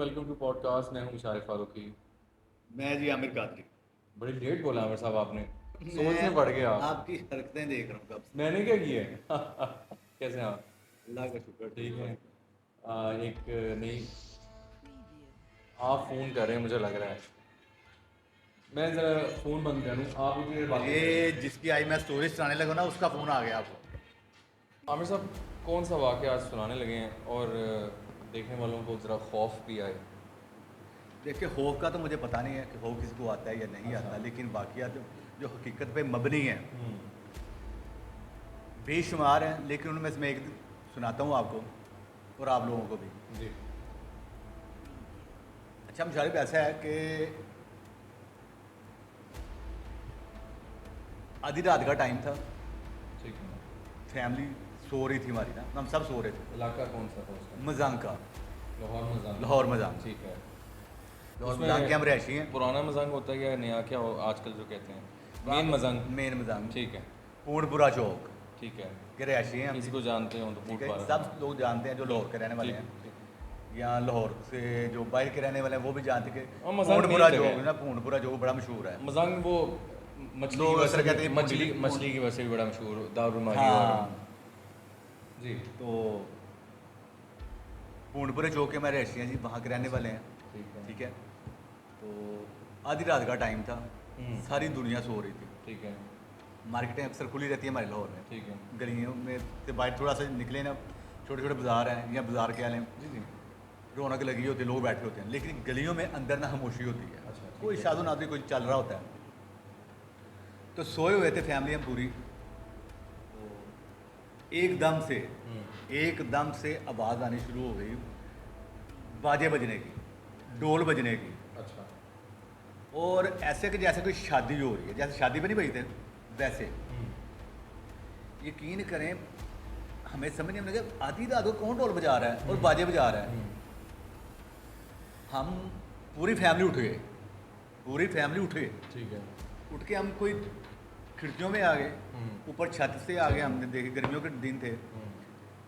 Welcome to podcast. मैं हूँ शारिफ फारूकी। मैं जी आमिर कादरी। बड़ी लेट बोला आमिर साहब आपने। मैं सोचने पड़ गए आप। आपकी हरकतें देख रहा हूँ कब से। मैंने क्या किया है? कैसे हैं आप? अल्लाह का शुक्र, ठीक ठीक है। है। एक नई आप फ़ोन कर रहे हैं मुझे लग रहा है। मैं ज़रा फ़ोन बंद करूँ, आप इतनी देर बातें ये करें। जिसकी आई मैं स्टोरीज चलाने लगा ना, उसका फ़ोन आ गया आपको। आमिर साहब, कौन सा वाक़या आज सुनाने लगे हैं और देखने वालों को ज़रा खौफ भी आए। देखिए, खौफ का तो मुझे पता नहीं है कि खौफ किसको आता है या नहीं अच्छा। आता, लेकिन वाक़या जो हकीकत पे मबनी है हम्म। बेशुमार हैं, लेकिन उनमें से मैं एक सुनाता हूँ आपको और आप लोगों को भी। जी। अच्छा, मुशारिफ ऐसा है कि आधी रात का टाइम था। ठीक है। फैमिली सो रही थी हमारी ना, हम सब सो रहे थे। इलाका कौन सा था उसका? मजांग का। लाहौर मज़ाक। लाहौर मजांग। ठीक है। लाहौर मजांग के उसमें हम रहायशी हैं। पुराना मजाक होता है या नया, क्या हो आजकल जो कहते हैं मेन मजाक? मेन मजांग। ठीक है। पूर्णपुरा चौक ठीक है। के रहायशी हैं हम किसी जी। को जानते हो तो ठीक फूट है, पा रहा सब लोग जानते हैं जो लाहौर के रहने वाले ठीक हैं। ठीक। यहाँ लाहौर से जो बाहर के रहने वाले हैं वो भी जानते हैं और कि मजाक पूर्णपुरा मेन जगह चौक है। ना, पूर्णपुरा चौक बड़ा मशहूर है। मजाक वो मछली की लोग वजह अक्सर से कहते भी, हैं मछली की वजह से भी बड़ा मशहूर, दारूमारी और हाँ। जी। तो पूर्णपुरा चौक के हमारे रहायशी हैं जी, वहाँ के रहने वाले हैं। ठीक है। ठीक है। तो आधी रात का टाइम था, सारी दुनिया सो रही थी। ठीक है। मार्केटें अक्सर खुली रहती है हमारे लाहौर में। ठीक है। गलियों में से बाहर थोड़ा सा निकले ना, छोटे छोटे बाज़ार हैं या बाज़ार के आले जी जी। रौनक लगी होती है, लोग बैठे होते हैं, लेकिन गलियों में अंदर ना खामोशी होती है। अच्छा, ठीक कोई है। शादो नादी कोई चल रहा होता है। तो सोए हुए थे फैमिली हम पूरी। तो एकदम से आवाज़ आनी शुरू हो गई, बाजे बजने की, ढोल बजने की। अच्छा। और ऐसे कि जैसे कोई शादी हो रही है, जैसे शादी पे नहीं बजते वैसे। यकीन करें, हमें समझ नहीं लगा आधी रात को कौन ढोल बजा रहा है और बाजे बजा रहा है। हम पूरी फैमिली उठ गए, पूरी फैमिली उठ गए। ठीक है। उठ के हम कोई खिड़कियों में आ गए, ऊपर छत से आ गए। हमने देखे गर्मियों के दिन थे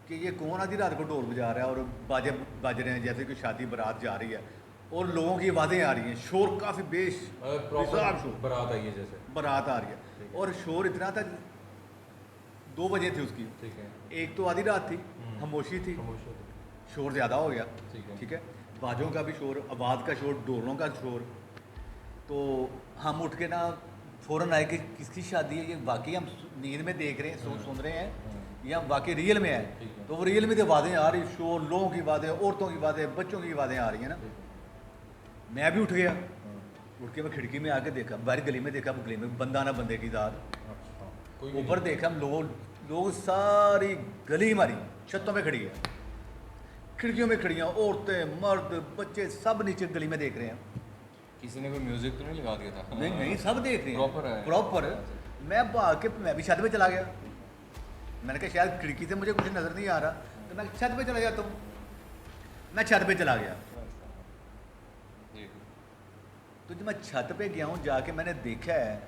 कि ये कौन आधी रात को ढोल बजा रहा है और बाजे बज रहे हैं, जैसे कोई शादी बारात जा रही है और लोगों की आवाज़ें आ रही हैं, शोर काफ़ी बेशुमार प्रॉपर शोर, बारात आई है जैसे। बारात आ रही है और शोर इतना था। 2 बजे थी उसकी। ठीक है। एक तो आधी रात थी, खामोशी थी, खामोश हो गए। शोर ज़्यादा हो गया। ठीक है। ठीक है। बाजों का भी शोर, आवाज़ का शोर, ढोलों का शोर। तो हम उठ के ना फ़ौरन आए कि किसकी शादी है, ये वाकई हम नींद में देख रहे हैं, सुन रहे हैं या वाकई रियल में है। ठीक है। तो वो रियल में तो आवाज़ें आ रही, शोर, लोगों की आवाज़ें, औरतों की आवाज़ें, बच्चों की आवाज़ें आ रही हैं ना। मैं भी उठ गया। उठ के मैं खिड़की में आके देखा, बाहर गली में देखा, गली में बंदा ना बंदे की ज़ात। अच्छा। कोई भी ऊपर नहीं। देखा, लोग सारी गली हमारी छतों में खड़ी है, खिड़कियों में खड़ी हैं, औरतें, मर्द, बच्चे सब नीचे गली में देख रहे हैं। किसी ने कोई म्यूजिक तो नहीं लगा दिया था? नहीं नहीं, सब देख रहे हैं प्रॉपर है। प्रॉपर। मैं भाग के मैं भी छत पे चला गया। मैंने कहा शायद खिड़की से मुझे कुछ नज़र नहीं आ रहा, तो मैं छत पे चला जाता हूँ। मैं छत पे चला गया। जी। तो जब मैं छत पे गया हूँ, जाके मैंने देखा है,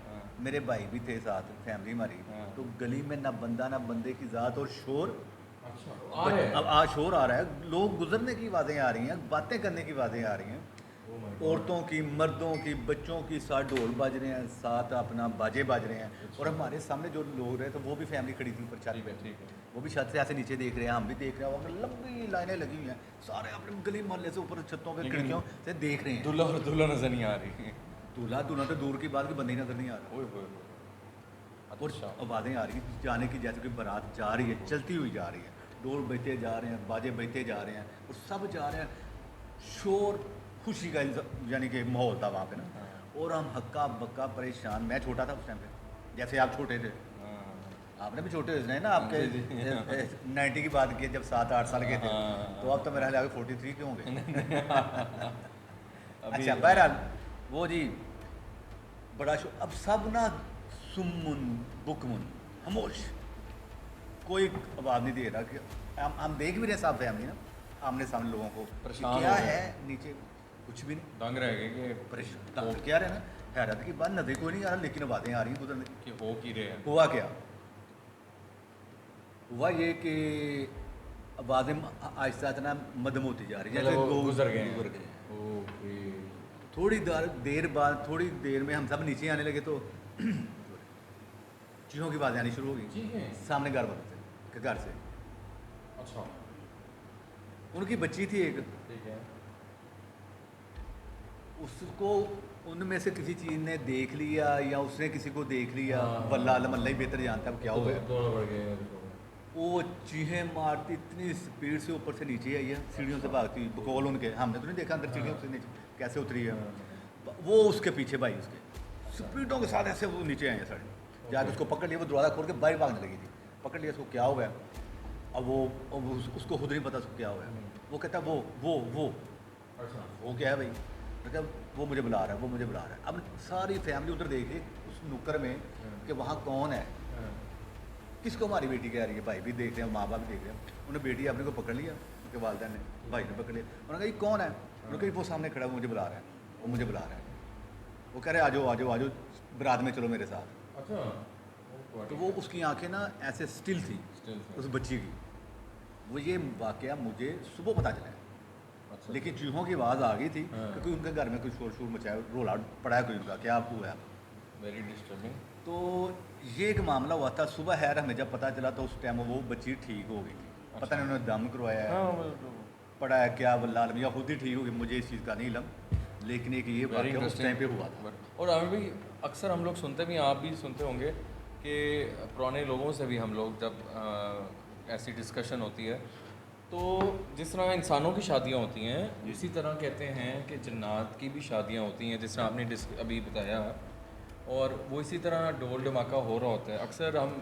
मेरे भाई भी थे साथ, फैमिली हमारी। तो गली में ना बंदा ना बंदे की ज़ात और शोर। अच्छा। आ रहे अब आज शोर आ रहा है, लोग गुजरने की आवाज़ें आ रही हैं, बातें करने की आवाज़ें आ रही हैं, औरतों की, मर्दों की, बच्चों की, साथ ढोल बज रहे हैं, साथ अपना बाजे बज रहे हैं। और हमारे सामने जो लोग रहे थे वो भी फैमिली खड़ी थी ऊपर छत पे। ठीक है। वो भी छत से ऐसे नीचे देख रहे हैं, हम भी देख रहे हैं। वहाँ लंबी लाइनें लगी हुई हैं, सारे अपने गली मोहल्ले से ऊपर छतों पे लेकिन खिड़कियों से देख रहे हैं। दूल्हा और दूल्हा नजर नहीं आ रही। दूल्हा दूल्हा तो दूर की बात, की बंदे ही नजर नहीं आ रहा। ओए होए होए। और अच्छा। आवाज़ें आ रही हैं जाने की, जैसे कोई बारात जा रही है, चलती हुई जा रही है, ढोल बजते जा रहे हैं, बाजे बजते जा रहे हैं और सब जा रहे हैं। शोर, खुशी का यानी कि माहौल था वहाँ पे ना। और हम हक्का बक्का परेशान। मैं छोटा था उस टाइम पे, जैसे आप छोटे थे। आपने भी छोटे हुए ना, आपके जी, जी। 90 की बात की, जब 7-8 साल के थे। हाँ। तो अब तो मेरे ख्याल आगे 43 के होंगे। अभी अच्छा, बहरहाल वो जी बड़ा अब सब ना सुमुन बुकमुन, खामोश, कोई आवाज़ नहीं दे रहा। कि हम देख भी रहे सब फैमिली ना, आमने सामने लोगों को कि परेशान क्या हो गए। है नीचे, कुछ भी नहीं। दंग रह गए कि परेशान क्या रहे ना, हैरत की बात, नजर कोई नहीं आ रहा, लेकिन आवाज़ें आ रही हैं उधर। कि हो की रहे हैं। हुआ क्या, हुआ ये कि आवाज़ें आहिस्ता आहिस्ता ना मदम होती जा रही है, मतलब जैसे वो लोग गुजर गए हैं। गुजर गए हैं। ओके। थोड़ी देर में हम सब नीचे आने लगे तो चीखों की आवाज़ें आनी शुरू हो गई चीखें? सामने घर वालों से, घर से। अच्छा। उनकी बच्ची थी एक, ठीक है। उसको उनमें से किसी चीज़ ने देख लिया या उसने किसी को देख लिया, हाँ, वल्लाह आलम अल्लाह ही बेहतर जानता है अब क्या हुआ है। दोनों बढ़ गए। वो चीखें मारती इतनी स्पीड से ऊपर से नीचे आई है, सीढ़ियों से भागती हुई, बकौल उनके, हमने तो नहीं देखा अंदर सीढ़ियों से नीचे कैसे उतरी है। वो उसके पीछे भाई उसके स्पीडों के साथ ऐसे वो नीचे आए हैं साढ़े, जाके उसको पकड़ लिया, वो दरवाज़ा खोल के बाहर भागने लगी थी, पकड़ लिया, उसको क्या हुआ है। अब उसको खुद नहीं पता उसको क्या हुआ है। वो कहता है वो अच्छा। वो क्या है भाई, मतलब वो मुझे बुला रहा है, वो मुझे बुला रहा है। अब सारी फैमिली उधर देख रही उस नुक्कर में कि वहाँ कौन है, किसको हमारी बेटी कह रही है। भाई भी देख रहे हैं, माँ बाप भी देख रहे हैं। उन्होंने बेटी अपने को पकड़ लिया, उनके वालिदैन ने, भाई ने पकड़ लिया। उन्होंने कहा ये कौन है, उन्होंने कहा वो सामने खड़ा है, वो मुझे बुला रहा है, वो मुझे बुला रहा है। वो कह रहे आ जाओ बरात में चलो मेरे साथ। अच्छा। तो वो उसकी आंखें ना ऐसे स्टिल थी उस बच्ची की। वो ये वाकया मुझे सुबह पता चला है, अच्छा। लेकिन चूहों की आवाज़ आ गई थी हाँ। क्योंकि उनके घर में कोई शोर मचाया, रोला पड़ा है कोई उनका, क्या आपको है। Very disturbing. तो ये एक मामला हुआ था सुबह। खैर हमें जब पता चला तो उस टाइम वो बच्ची ठीक हो गई थी। पता नहीं उन्होंने दम करवाया है, पड़ा है क्या, वल्लाह आलम, या खुद ही ठीक हो गई, मुझे इस चीज़ का नहीं इलम। लेकिन एक ये वाकया उस टाइम पे हुआ था। और हमें भी अक्सर हम लोग सुनते भी, आप भी सुनते होंगे कि पुराने लोगों से भी हम लोग जब ऐसी डिस्कशन होती है तो जिस तरह इंसानों की शादियाँ होती हैं उसी तरह कहते हैं कि जन्नात की भी शादियाँ होती हैं, जिस तरह आपने अभी बताया। और वो इसी तरह ढोल धमाका हो रहा होता है। अक्सर हम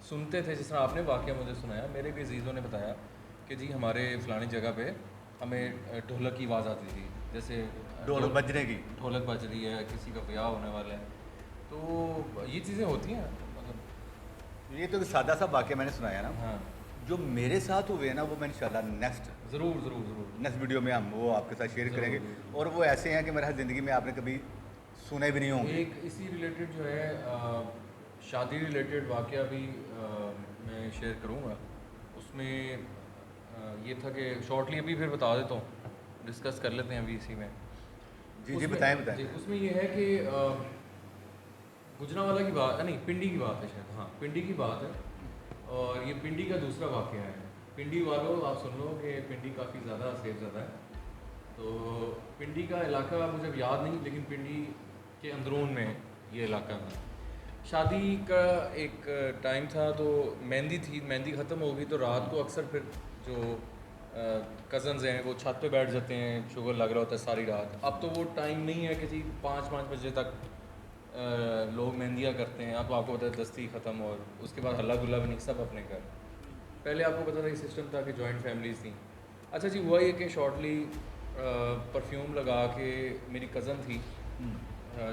सुनते थे, जिस तरह आपने वाकया मुझे सुनाया, मेरे भी अजीज़ों ने बताया कि जी हमारे फ़लानी जगह पे हमें ढोलक की आवाज़ आती थी, जैसे ढोलक बजने की, ढोलक बज रही है, किसी का ब्याह होने वाला है। तो ये चीज़ें होती हैं मतलब। ये तो सादा सा वाकया मैंने सुनाया ना। हाँ, जो मेरे साथ हुए ना वो मैं इंशाल्लाह नेक्स्ट वीडियो में हम वो आपके साथ शेयर ज़रूर, करेंगे। ज़रूर। और वो ऐसे हैं कि मेरे ज़िंदगी में आपने कभी सुने भी नहीं होंगे। एक इसी रिलेटेड जो है शादी रिलेटेड वाकया भी मैं शेयर करूँगा। उसमें ये था कि शॉर्टली अभी फिर बता देता हूँ, डिस्कस कर लेते हैं अभी इसी में। जी उसमें- बताएं। जी, उसमें ये है कि गुजरांवाला की बात नहीं, पिंडी की बात है शायद, हाँ पिंडी की बात है। और ये पिंडी का दूसरा वाकया है। पिंडी वालों आप सुन लो कि पिंडी काफ़ी ज़्यादा सेफज़दा है। तो पिंडी का इलाका मुझे याद नहीं, लेकिन पिंडी के अंदरून में ये इलाका था। शादी का एक टाइम था तो मेहंदी थी, मेहंदी ख़त्म हो गई तो रात को अक्सर फिर जो कज़न्स हैं वो छत पे बैठ जाते हैं, शुगर लग रहा होता है सारी रात। अब तो वो टाइम नहीं है कि जी 5 बजे तक लोग मेहंदियाँ करते हैं। अब आपको पता है दस्ती ख़त्म और उसके बाद हल्ला गुल्ला भी नहीं, सब अपने घर। पहले आपको पता था ये सिस्टम था कि जॉइंट फैमिलीज़ थी। अच्छा जी, हुआ ये कि शॉर्टली परफ्यूम लगा के मेरी कज़न थी,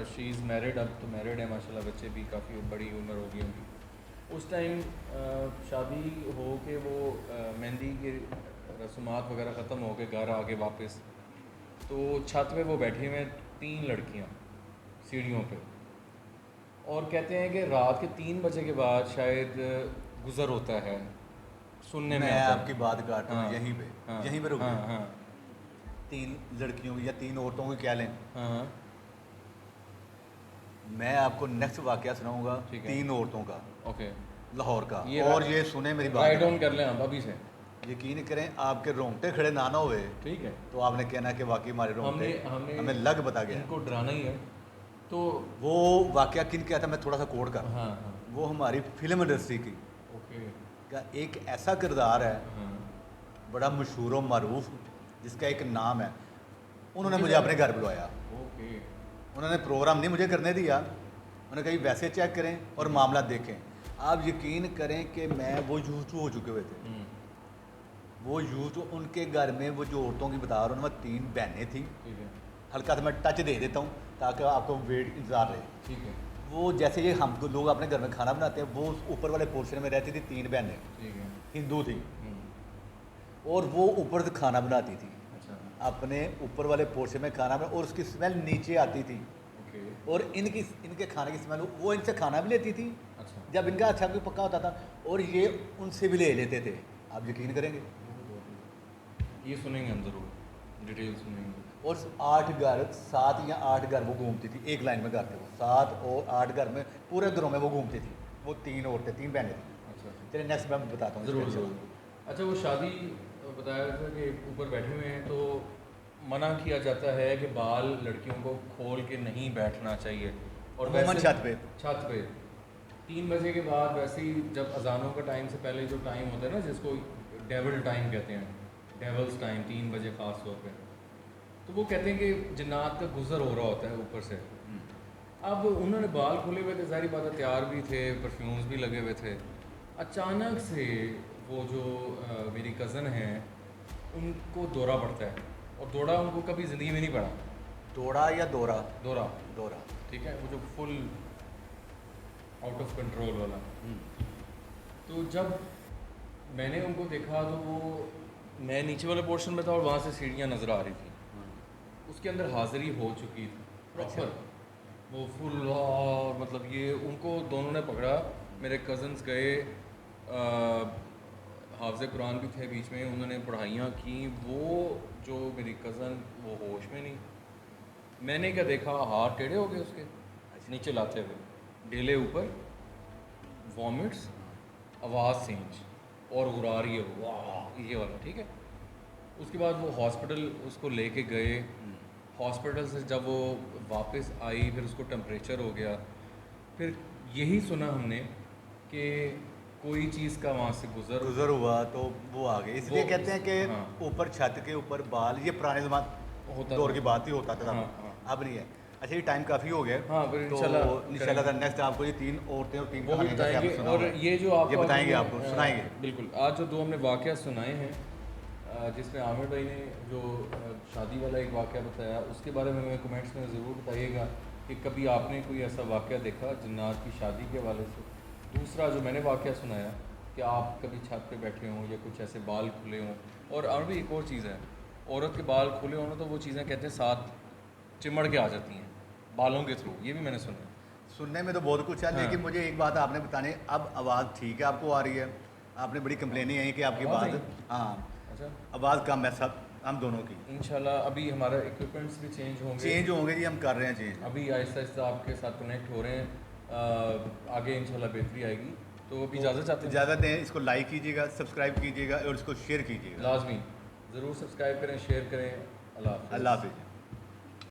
शी इज़ मैरिड, अब तो मैरिड है माशाल्लाह, बच्चे भी काफ़ी बड़ी उम्र हो गई होंगी। उस टाइम शादी हो के वो मेहंदी के रस्मात वगैरह ख़त्म हो के घर आ गए वापस, तो छत पे वो बैठी हुए 3 लड़कियाँ सीढ़ियों पे, और कहते हैं कि रात के 3 बजे के बाद शायद गुज़र होता है, सुनने में मैं आता है। आपकी बात काट रहा हूँ हाँ, यहीं पे रुक हाँ जाओ। हाँ 3 लड़कियों की या 3 औरतों की क्या लें। हाँ। मैं आपको नेक्स्ट वाकया सुनाऊंगा ठीक है। 3 औरतों का, ओके, लाहौर का। ये और ये सुने मेरी राइट बात, ऑन कर लें आप अभी से। यकीन करें आपके रोंगटे खड़े ना हुए ठीक है, तो आपने कहना कि वाकई हमारे रोंगटे हमने हमें लग बता गया। इनको डराना ही है तो। वो वाकया किन क्या था मैं थोड़ा सा कोड कर, हाँ हाँ वो हमारी फिल्म इंडस्ट्री की ओके। का एक ऐसा किरदार है, हाँ बड़ा मशहूर व मरूफ, जिसका एक नाम है। उन्होंने मुझे अपने घर बुलवाया, ओके। उन्होंने प्रोग्राम नहीं मुझे करने दिया, उन्होंने कहा वैसे चेक करें और मामला देखें। आप यकीन करें कि मैं वो यूजू हो चुके हुए थे। वो यूजू उनके घर में वो जो औरतों की बता रहा हूँ, उनमें 3 बहनें थी। ठीक है हल्का सा मैं टच दे देता हूँ ताकि आपको वेट इंतजार रहे। ठीक है वो जैसे ये हम लोग अपने घर में खाना बनाते हैं, वो उस ऊपर वाले पोर्शन में रहती थी 3 बहनें, ठीक है। हिंदू थी, और वो ऊपर से खाना बनाती थी अच्छा अपने ऊपर वाले पोर्शन में खाना बना, और उसकी स्मेल नीचे आती थी। ओके। और इनके खाने की स्मेल वो इनसे खाना भी लेती थी अच्छा, जब इनका अच्छा कोई पक्का होता था, और ये उनसे भी ले लेते थे। आप यकीन करेंगे। ये सुनेंगे हम ज़रूर, डिटेल सुनेंगे। और 8 घर 7 या 8 घर वो घूमती थी, एक लाइन में घर थे वो 7 और 8 घर में पूरे घरों में वो घूमती थी। वो 3 औरतें 3 बहनें थी। अच्छा चलिए नेक्स्ट मैं बताता हूँ। ज़रूर ज़रूर। अच्छा वो शादी बताया था कि ऊपर बैठे हुए हैं तो मना किया जाता है कि बाल लड़कियों को खोल के नहीं बैठना चाहिए और अमूमन छत पे। छत पे 3 बजे के बाद वैसे ही जब अजानों का टाइम से पहले जो टाइम होता है ना जिसको डेविल टाइम कहते हैं, डेवल्स टाइम 3 बजे ख़ास तौर पे, तो वो कहते हैं कि जन्नात का गुजर हो रहा होता है ऊपर से। अब उन्होंने बाल खोले हुए थे, जाहिर बात है तैयार भी थे, परफ्यूम्स भी लगे हुए थे। अचानक से वो जो मेरी कज़न हैं उनको दौरा पड़ता है और दौरा उनको कभी ज़िंदगी में नहीं पड़ा। दौड़ा या दौरा? दौरा, दौरा। ठीक है, वो जो फुल आउट ऑफ कंट्रोल वाला। तो जब मैंने उनको देखा तो वो मैं नीचे वाले पोर्शन में था और वहाँ से सीढ़ियाँ नज़र आ रही थी, उसके अंदर हाज़िरी हो चुकी थी प्रॉपर। वो फुल और मतलब ये उनको दोनों ने पकड़ा। मेरे कज़न्स गए, हाफ़िज़ कुरान भी थे बीच में, उन्होंने पढ़ाइयाँ की। वो जो मेरी कज़न वो होश में नहीं। मैंने क्या देखा, हाथ टेढ़े हो गए उसके नीचे लाते हुए, ढेले ऊपर, वॉमिट्स, आवाज़ सेंज और गुरा रही है वाह ये वाला, ठीक है। उसके बाद वो हॉस्पिटल उसको लेके गए। हॉस्पिटल से जब वो वापस आई फिर उसको टेम्परेचर हो गया। फिर यही सुना हमने कि कोई चीज़ का वहाँ से गुजर हुआ तो वो आ गए। इसलिए वो- कहते हैं कि हाँ। ऊपर छत के ऊपर बाल, ये पुराने ज़माने होता दौर था। की बात ही होता था। हाँ, हाँ। अब नहीं है। अच्छा ये टाइम काफ़ी हो गया। हाँ, फिर तो इंशाल्लाह नेक्स्ट आपको ये 3 औरतें और 3 वो भी कहानियाँ जैसे आपने बताएंगे। सुना और हुआ है, ये जो आपको ये बताएंगे, हमने, आपको सुनाएंगे। बिल्कुल। आज जो 2 हमने वाक़या सुनाए हैं, जिसमें आमिर भाई ने जो शादी वाला एक वाक़या बताया, उसके बारे में हमें कमेंट्स में ज़रूर बताइएगा कि कभी आपने कोई ऐसा वाक़या देखा जन्नात की शादी के हवाले से। दूसरा जो मैंने वाक़या सुनाया कि आप कभी छत पे बैठे हों या कुछ ऐसे बाल खुले हों। और भी एक और चीज़ है, औरत के बाल खुले हों तो वो चीज़ें कहते हैं साथ चिमड़ के आ जाती हैं बालों के थ्रू, ये भी मैंने सुना है। सुनने में तो बहुत कुछ है, हाँ। लेकिन मुझे एक बात आपने बतानी, अब आवाज़ ठीक है आपको आ रही है? आपने बड़ी कंप्लेनें आई कि आपकी आवाज़ बात, हाँ अच्छा, आवाज़ कम है सब हम दोनों की। इंशाल्लाह अभी हमारा इक्विपमेंट्स भी चेंज होंगे। चेंज होंगे जी, हम कर रहे हैं चेंज। अभी आहिस्ता आहिस्ता आपके साथ कनेक्ट हो रहे हैं। आगे इंशाल्लाह बेहतरी आएगी। तो अभी इजाज़त चाहते हैं। इजाज़त दें, इसको लाइक कीजिएगा, सब्सक्राइब कीजिएगा और इसको शेयर कीजिएगा। लाजमी ज़रूर सब्सक्राइब करें, शेयर करें। अल्लाह हाफ़िज़। अल्लाह हाफिज़।